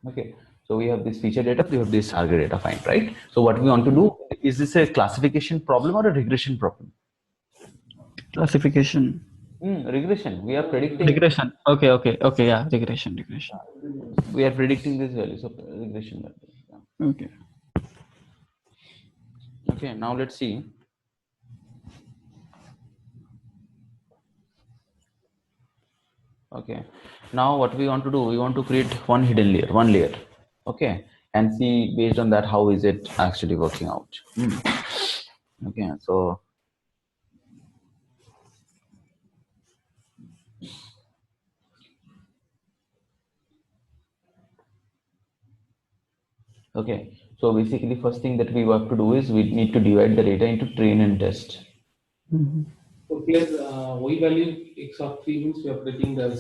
Okay, so we have this feature data, we have this target data, fine, right? So what we want to do, is this a classification problem or a regression problem? Classification. Regression. We are predicting. Regression. Okay. Yeah, regression. We are predicting this value. So regression value. Yeah. Okay. Okay. Now let's see. Okay. Now what we want to do, we want to create one hidden layer, one layer. Okay, and see based on that how is it actually working out. Okay. So okay. So basically, first thing that we have to do is we need to divide the data into train and test. So here, y value x of 3 means we are predicting the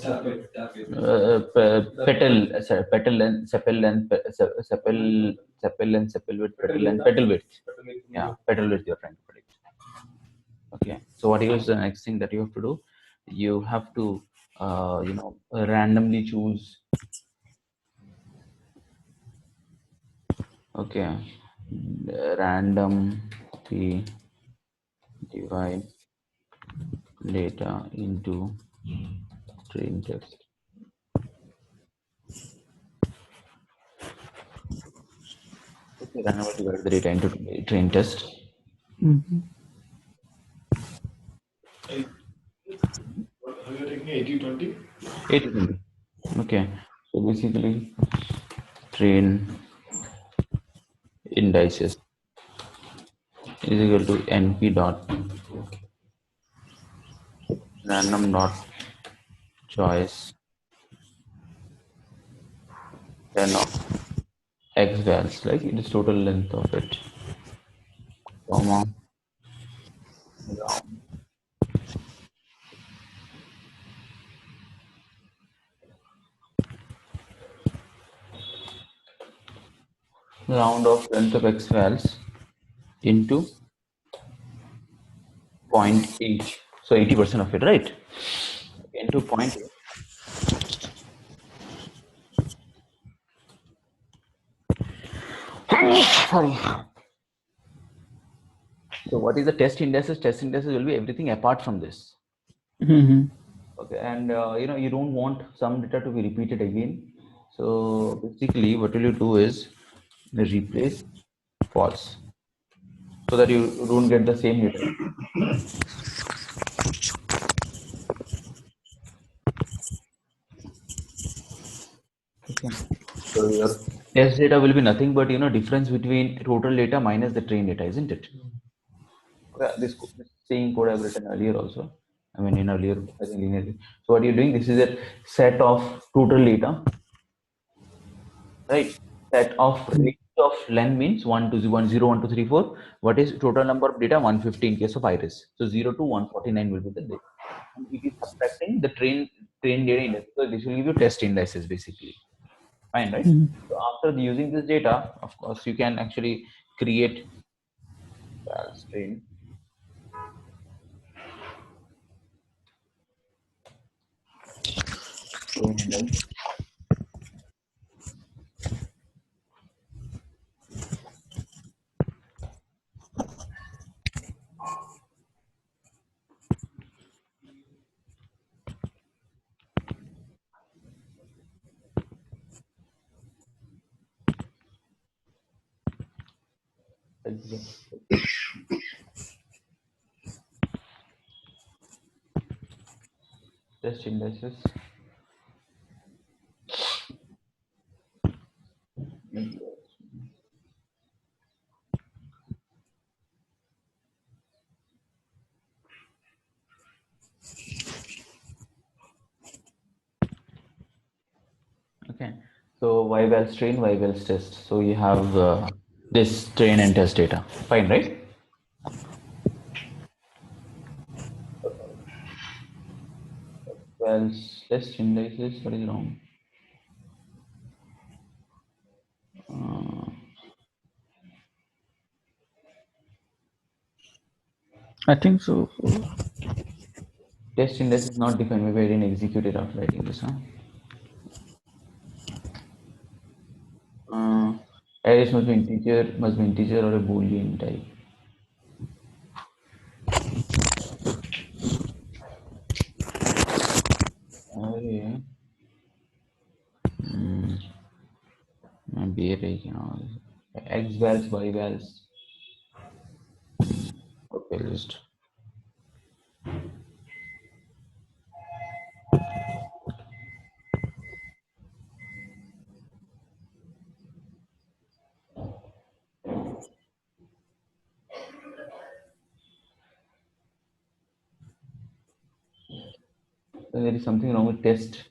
Petal, sorry, petal length, sepal length, sepal length, sepal width, petal length, petal width. Yeah, petal width you're trying to predict. Okay. So what is the next thing that you have to do? You have to, randomly choose. Okay, randomly divide data into train test. Okay, randomly divide the data into train test. Are you taking 80-20? 80-20. Okay, so basically train indices is equal to np dot random dot choice 10 of x values, like it is total length of it, comma round of length of x values into 0.8. So 80% of it, right? Into 0.8. Sorry. So what is the test indices? Test indices will be everything apart from this. Okay, and you don't want some data to be repeated again. So basically, what will you do is replace false, so that you don't get the same data. Okay. So your test data will be nothing but difference between total data minus the train data, isn't it? This same code I've written earlier also. I mean, in earlier, I think linearly. So what you're doing, this is a set of total data, right? Set of range of len means 1 to 1, 0, 1, 2, 3, 4. What is total number of data? 150 in case of iris. So 0 to 149 will be the data. And it is subtracting the train data index. So this will give you test indices basically. Fine, right? So after using this data, of course, you can actually create train. Train index. Test indices. Okay. So y-vals train, y-vals test. So you have this train and test data. Fine, right? Well, test indices, what is wrong? I think so. Test index is not defined. Maybe I didn't execute it after writing this. Huh? Arrays must be integer or a Boolean type. Array. Maybe array, X vals, Y vals. Okay, list. Then there is something wrong with test.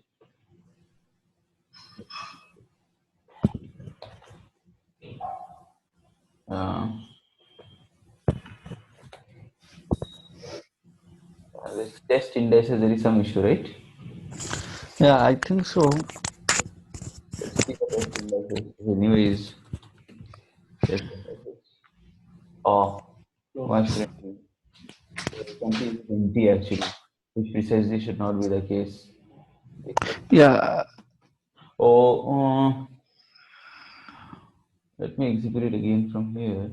This test indices, there is some issue, right? Yeah, I think so. Let's see the test indices. Anyways, test indices. Oh, why shouldn't we? Something is empty actually, which precisely should not be the case. Yeah, Oh, let me execute it again from here.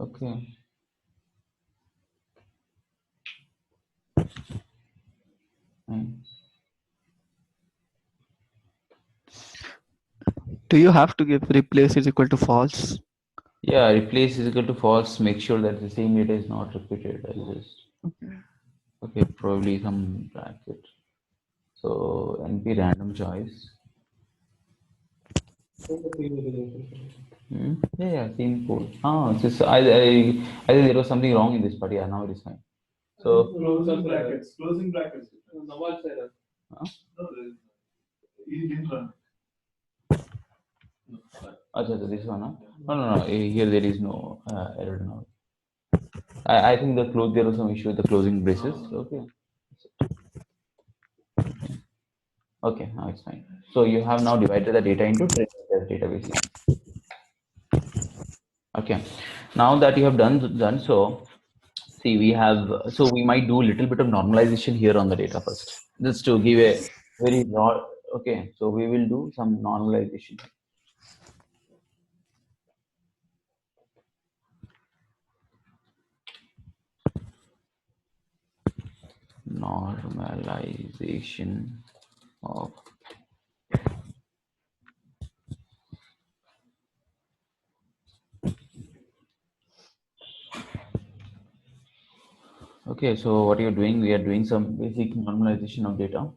Okay. Fine. do you have to give replace is equal to false? Yeah, replace is equal to false. Make sure that the same data is not repeated. I just okay, probably some bracket. So NP random choice. Yeah, same code. Just I think there was something wrong in this, but yeah, now it is fine. So Closing brackets. Closing brackets. Nawaz error. No, he didn't run. Achha, this one, no. Here there is no error now. I think there was some issue with the closing braces. Okay. Okay, now it's fine. So you have now divided the data into databases. Okay. Now that you have done so, see we might do a little bit of normalization here on the data first, just to give a very raw. Okay, so we will do some normalization. Normalization of okay, so what you're doing, we are doing some basic normalization of data.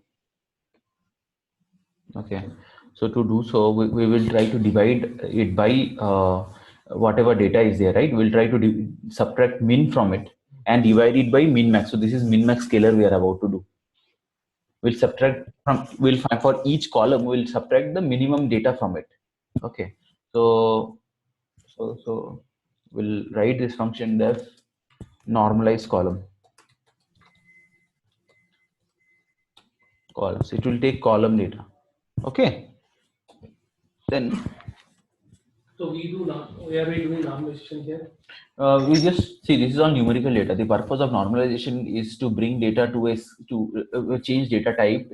Okay, so to do so, we will try to divide it by whatever data is there, right? We'll try to subtract min from it and divide it by min max. So this is min max scalar we are about to do. We'll subtract from, we'll find for each column, we'll subtract the minimum data from it. Okay, so we'll write this function def normalize columns. It will take column data. Okay, then So we are doing normalization here. we just see this is all numerical data. The purpose of normalization is to bring data to change data type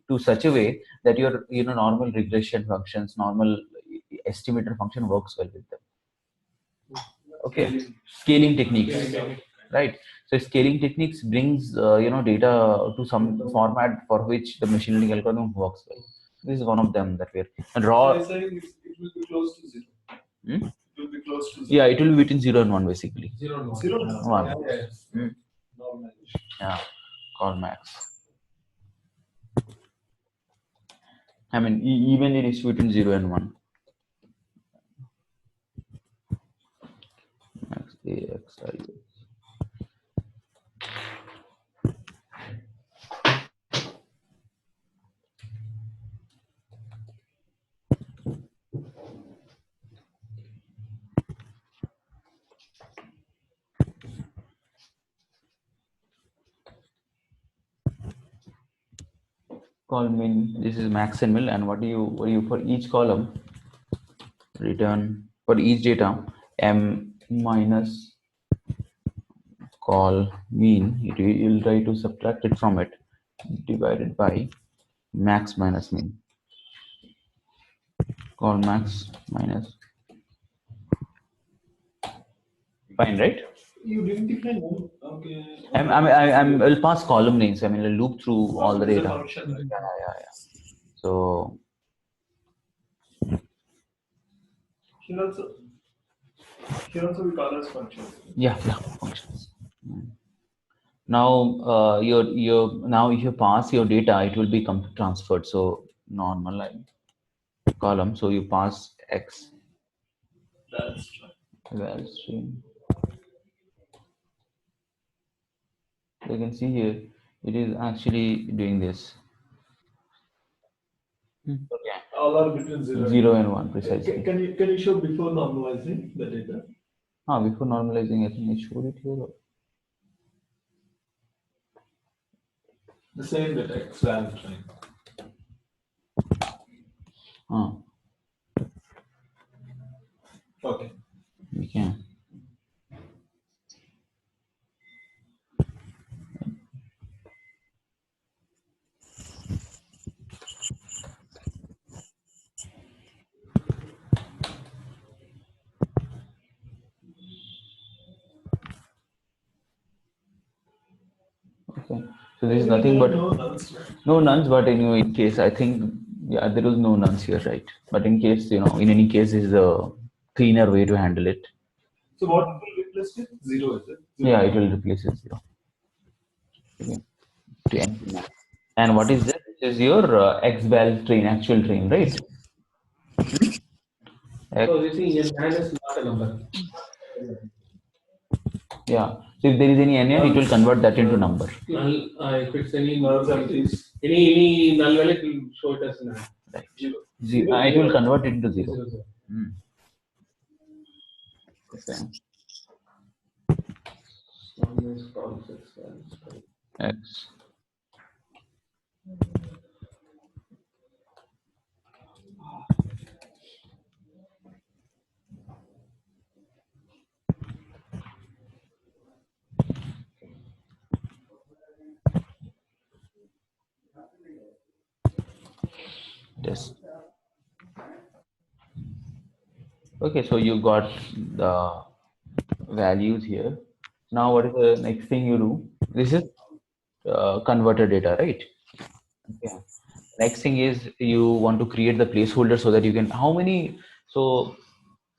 to such a way that your normal regression functions, normal estimator function works well with them. Okay, scaling techniques, right? So scaling techniques brings data to some format for which the machine learning algorithm works well. This is one of them that we're and raw. So it will be close to 0. It will be close to 0. Yeah, it will be between 0 and 1 basically. 0 and 1. 0 and 1. Normalization. Yeah, call max. I mean, even it is between 0 and 1. Max AXI. Call min. This is max and min, and what do you for each column return for each data m minus call mean. You'll try to subtract it from it divided by max minus min. Call max minus. Fine, right? You didn't define one. Okay. I'll pass column names. I mean, I'll loop through all the It's a data. function, right? Yeah. So Here also we call as functions. yeah, functions. Now now if you pass your data, it will be transferred. So normal line column. So you pass x That's right. val string. You can see here it is actually doing this. Okay. All are between 0 and 1 precisely. Can you show before normalizing the data? Before normalizing, I think I showed it here. The same data, x value train. Okay. We can. Okay. So this is nothing but no nuns, but anyway, in case I think there was no nuns here, right? But in case in any case, this is a cleaner way to handle it. So what will replace it? 0, is it? Yeah, it will replace it 0. Okay. To empty max. And what is this? This is your xval train, actual train, right? So you see, n is not a number. Yeah. So if there is any NN, it will convert that into number. Null, if it's any Nulls and these. any null value, it will show it as null. Right. 0. It will convert it into 0. 0, 0. Okay. One is called x value. X. Yes. Okay, so you got the values here. Now, what is the next thing you do? This is converted data, right? Okay. Next thing is you want to create the placeholder so that you can. How many? So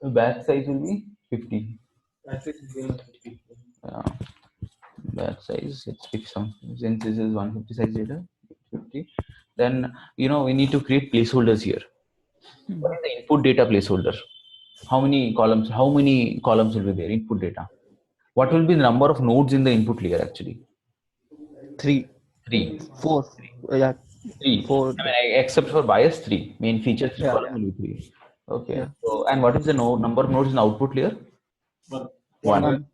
the batch size will be 50. That is 50. Batch size. Let's pick some. Since this is 150 size data, 50. Then we need to create placeholders here. What is the input data placeholder? How many columns? How many columns will be there? Input data. What will be the number of nodes in the input layer actually? 3, 3. 4. Yeah, 3. 4. I mean, except for bias 3. Main feature Yeah, column will be 3. Okay. Yeah. So, and what is the number of nodes in the output layer? 1. None.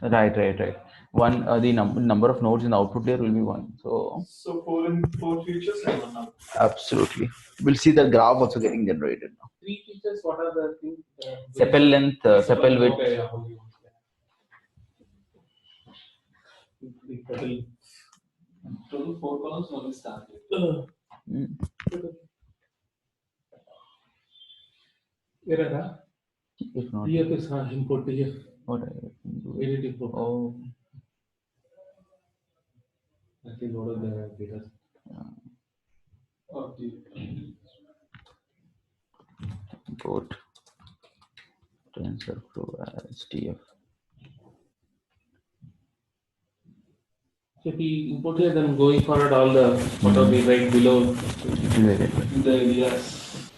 Right. One. The number of nodes in the output layer will be 1. So 4 features and 1 number. absolutely. We'll see the graph also getting generated now. 3 features, what are the things? Sepal length, sepal width. Okay, yeah, only one. Total 4 columns, only started. Where If not, here is input here. what I can do? Edit input. Oh, That is what are the data. Okay. import TensorFlow STF. So if we import here, then going forward, all the what are we right below. Yes.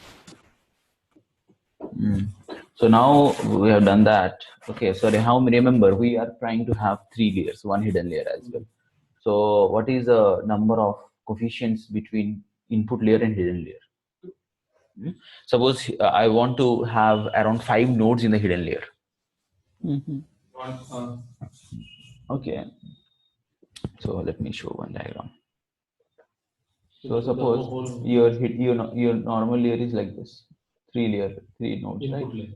So now we have done that. Okay, sorry, remember we are trying to have 3 layers, one hidden layer as well. So what is the number of coefficients between input layer and hidden layer? Suppose I want to have around 5 nodes in the hidden layer. Okay. So let me show one diagram. So suppose your normal layer is like this, 3 nodes, Input right? layer.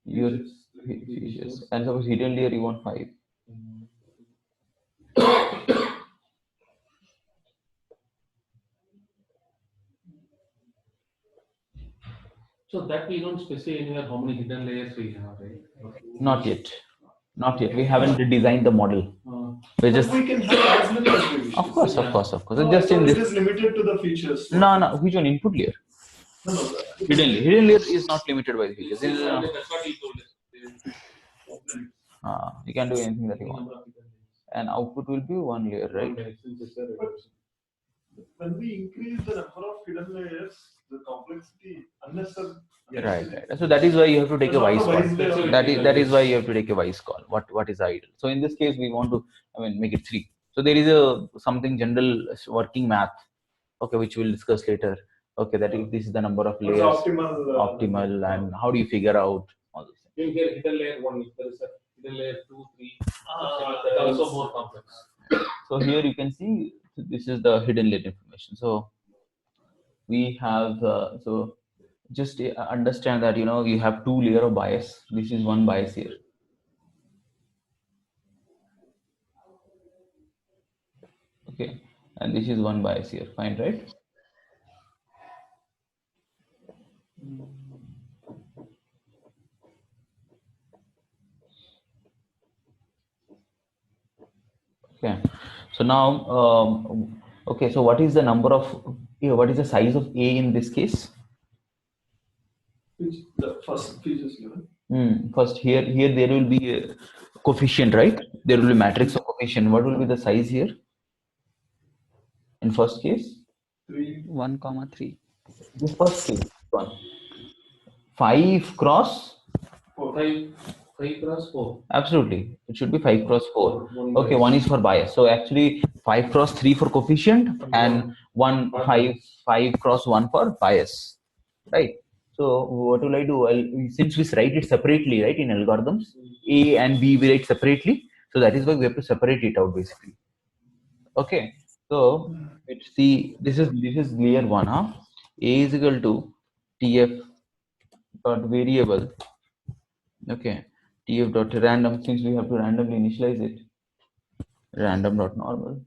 Your features, and suppose hidden layer you want 5. So that we don't specify anywhere how many hidden layers we have, right? Not yet. Not yet. We haven't designed the model. We're just. We can have as many as we wish. Of course, of course, of course. No, Just I in thought it this. is limited to the features. No, no. Which one? Input layer. No, no. Hidden layer. Hidden layer is not limited by the features. That's what he told us. You can do anything that you want. And output will be one layer, right? When we increase the number of hidden layers, the complexity unnecessary. Right. So that is why you have to take a wise call. call. That is why you have to take a wise call. What is ideal? So in this case, we want to make it 3. So there is a something general working math, okay, which we'll discuss later. Okay, that if this is the number of layers, optimal, and how do you figure out all those things? You get hidden layer 1. If there is a hidden layer 2, 3, that also more complex. So here you can see this is the hidden layer information. So we have so just understand that you have 2 layer of bias. This is one bias here. Okay, and this is one bias here. Fine, right? Okay, so now okay, so what is the number of what is the size of A in this case? The first features given. First here there will be a coefficient, right? There will be matrix of coefficient. What will be the size here in first case? 1, 3. This first case, 1. 5 cross 5 cross 4. Absolutely, it should be 5 cross 4. Okay, 1 is for bias. So actually 5 cross 3 for coefficient and 5 cross 1 for bias, right? So what will I do? Since we write it separately, right, in algorithms, A and B we write separately. So that is why we have to separate it out basically. Okay, so let's see. This is layer 1, huh? A is equal to TF dot variable. Okay, TF dot random, since we have to randomly initialize it. Random dot normal.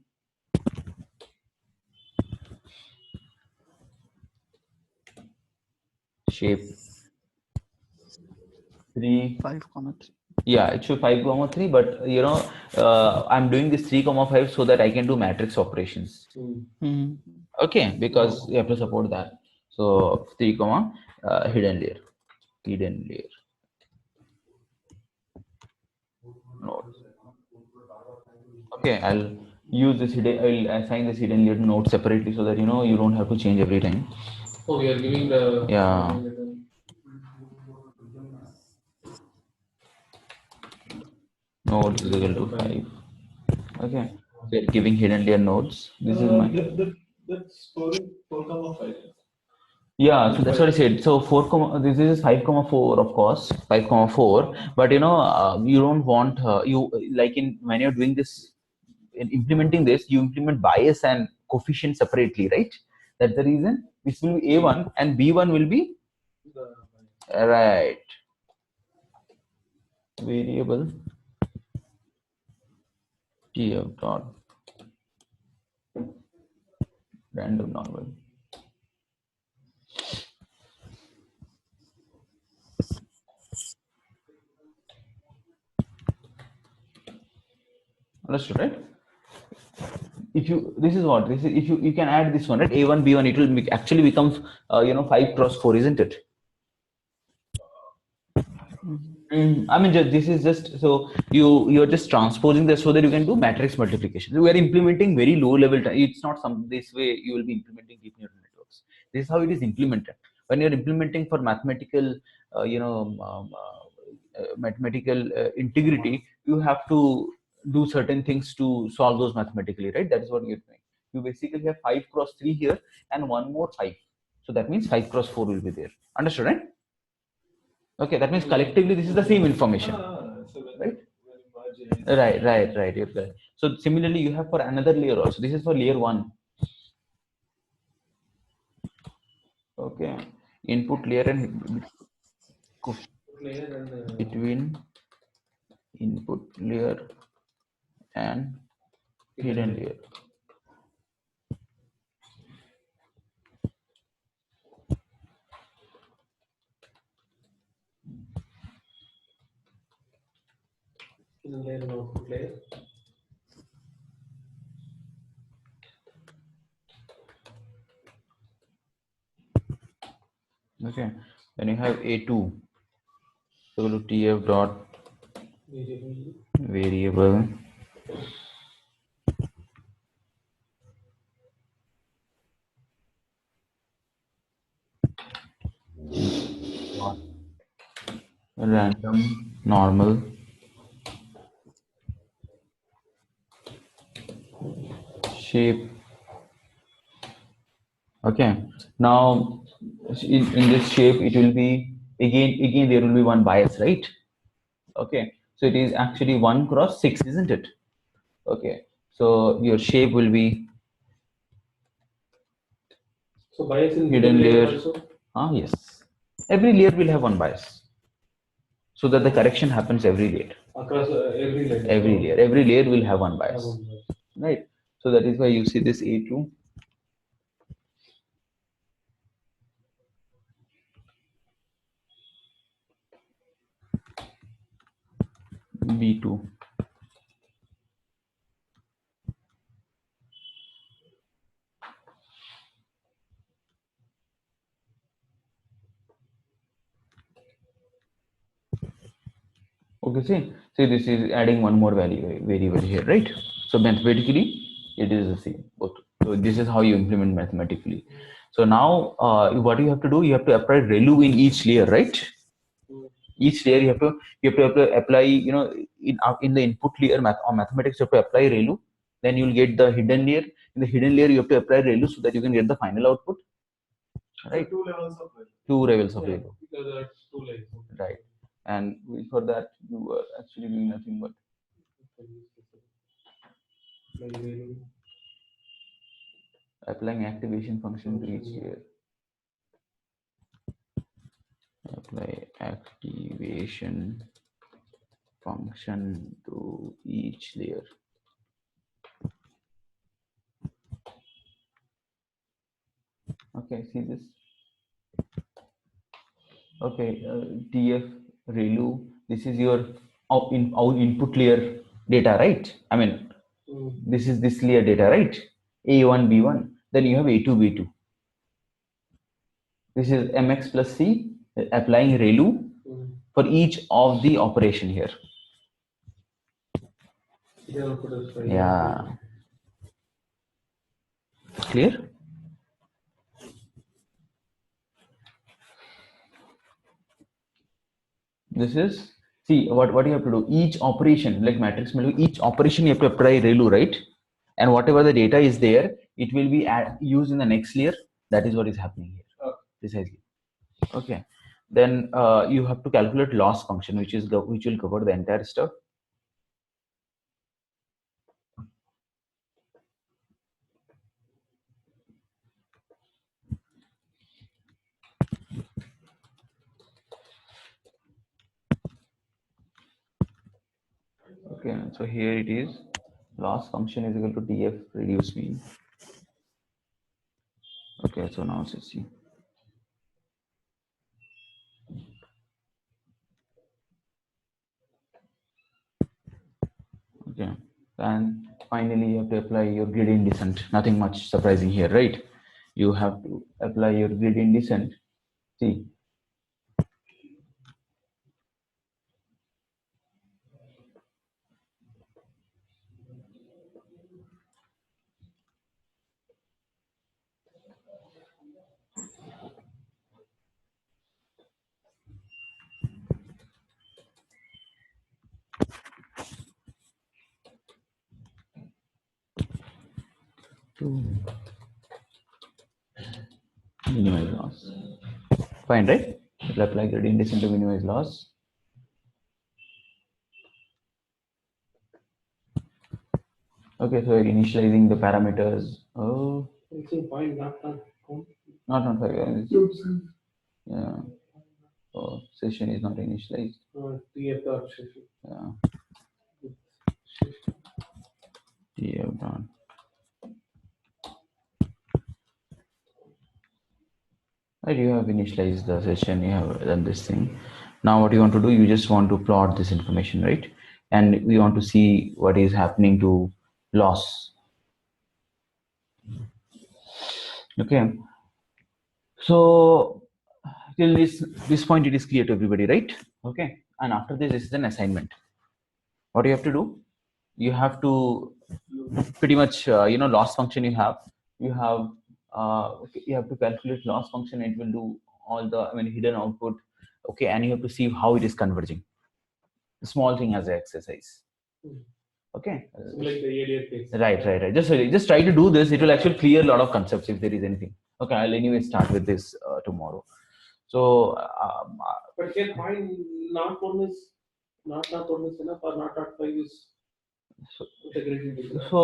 Shape 3. 5, 3. Yeah, it should 5, 3, but I'm doing this 3, 5 so that I can do matrix operations. Okay, because you have to support that. So 3, hidden layer. Node. Okay, I'll use this I'll assign this hidden layer node separately so that you don't have to change every time. Oh, we are giving the node is equal to 5. Okay, we're giving hidden layer nodes. This is my that's 4, 5. Yeah, so that's what I said. So 4, this is 5, 4, of course, 5, 4. But you don't want you like when you're doing this, in implementing this, you implement bias and coefficient separately, right? That's the reason. This will be A1 and B1 will be right. Variable TF dot random normal. Understood, right? If you can add this one, right? A1 B1, it will actually becomes 5 cross 4, isn't it? I mean, this is just so you're just transposing this so that you can do matrix multiplication. We are implementing very low level. It's not this way you will be implementing deep neural networks. This is how it is implemented. When you're implementing for mathematical, integrity, you have to do certain things to solve those mathematically, right? That is what you're doing. You basically have 5 cross 3 here and one more 5. So that means 5 cross 4 will be there. Understood, right? Okay, that means collectively this is the same information, right? Right. You're correct. So similarly, you have for another layer also. This is for layer 1. Okay, input layer and between input layer and hidden layer. Okay, then you have A2. So to TF dot variable random normal shape. Okay, now in this shape it will be again there will be one bias, right? Okay, so it is actually 1 cross 6, isn't it? Okay, so your shape will be So bias in hidden layer. also Yes, every layer will have one bias, so that the correction happens every layer. across every layer. Every layer will have one bias, right? So that is why you see this A2. B2. Okay, see this is adding one more variable here, right? So mathematically it is the same both. So this is how you implement mathematically. So now what you have to do, you have to apply ReLU in each layer, right? Each layer you have to apply, in the input layer or mathematics you have to apply ReLU. Then you will get the hidden layer. In the hidden layer you have to apply ReLU so that you can get the final output, right? So 2 levels of value. Two levels of ReLU, Because that's 2 layers. right? And for that you are actually doing nothing but applying activation function to each layer. Apply activation function to each layer. Okay, see this. Okay, TF ReLU. This is your input layer data, right? I mean, this is this layer data, right? A1, B1. Then you have A2, B2. This is MX plus C, applying ReLU for each of the operation here. Yeah. Clear? This is, see what you have to do. Each operation, like matrix model, each operation you have to apply ReLU, right? And whatever the data is there, it will be used in the next layer. That is what is happening here, precisely. Okay. Then you have to calculate loss function, which will cover the entire stuff. Okay, so here it is. Loss function is equal to df reduce mean. Okay, so now let's see. Okay, and finally you have to apply your gradient descent. Nothing much surprising here, right? You have to apply your gradient descent. See, to minimize loss. Fine, right? We'll apply gradient descent to minimize loss. Okay, so we're initializing the parameters. Oh, not 5. Yeah. Oh, session is not initialized. Yeah. TF done. Right, you have initialized the session, you have done this thing. Now what you want to do, you just want to plot this information, right? And we want to see what is happening to loss. Okay. So till this point it is clear to everybody, right? Okay, and after this is an assignment. What you have to do, you have to pretty much loss function you have okay, you have to calculate loss function. It will do all the hidden output. Okay, and you have to see how it is converging. The small thing as an exercise. Okay, Like the ADF case. right. Just try to do this. It will actually clear a lot of concepts if there is anything. Okay, I'll anyway start with this tomorrow. So But here point not one is not one is enough, or not 5 is integrated. so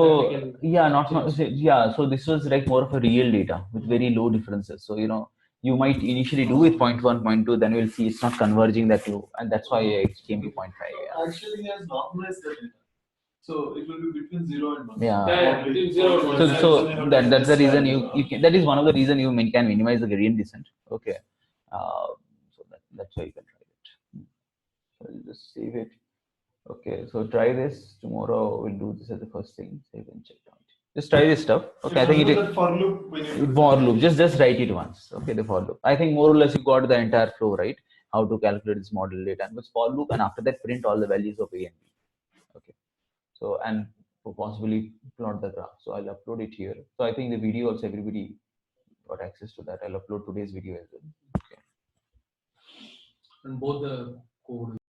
yeah, so this was like more of a real data with very low differences. So you might initially do with 0.1, 0.2, then you'll see it's not converging that low, and that's why it came to 0.5. Actually, he has normalized the data. So it will be between 0 and 1. Yeah. Between 0 and 1. So that's the reason you can, that is one of the reason you can minimize the gradient descent. Okay, so that's why you can try it. So I'll just save it. Okay, so try this tomorrow. We'll do this as the first thing. Save and check out. Just try this stuff. Okay, I think it is for loop. When you for loop. Just write it once. Okay, the for loop. I think more or less you got the entire flow, right? How to calculate this model data and with for loop, and after that print all the values of A and B. Okay, so and possibly plot the graph. So I'll upload it here. So I think the video also everybody got access to that. I'll upload today's video as well. Okay. And both the code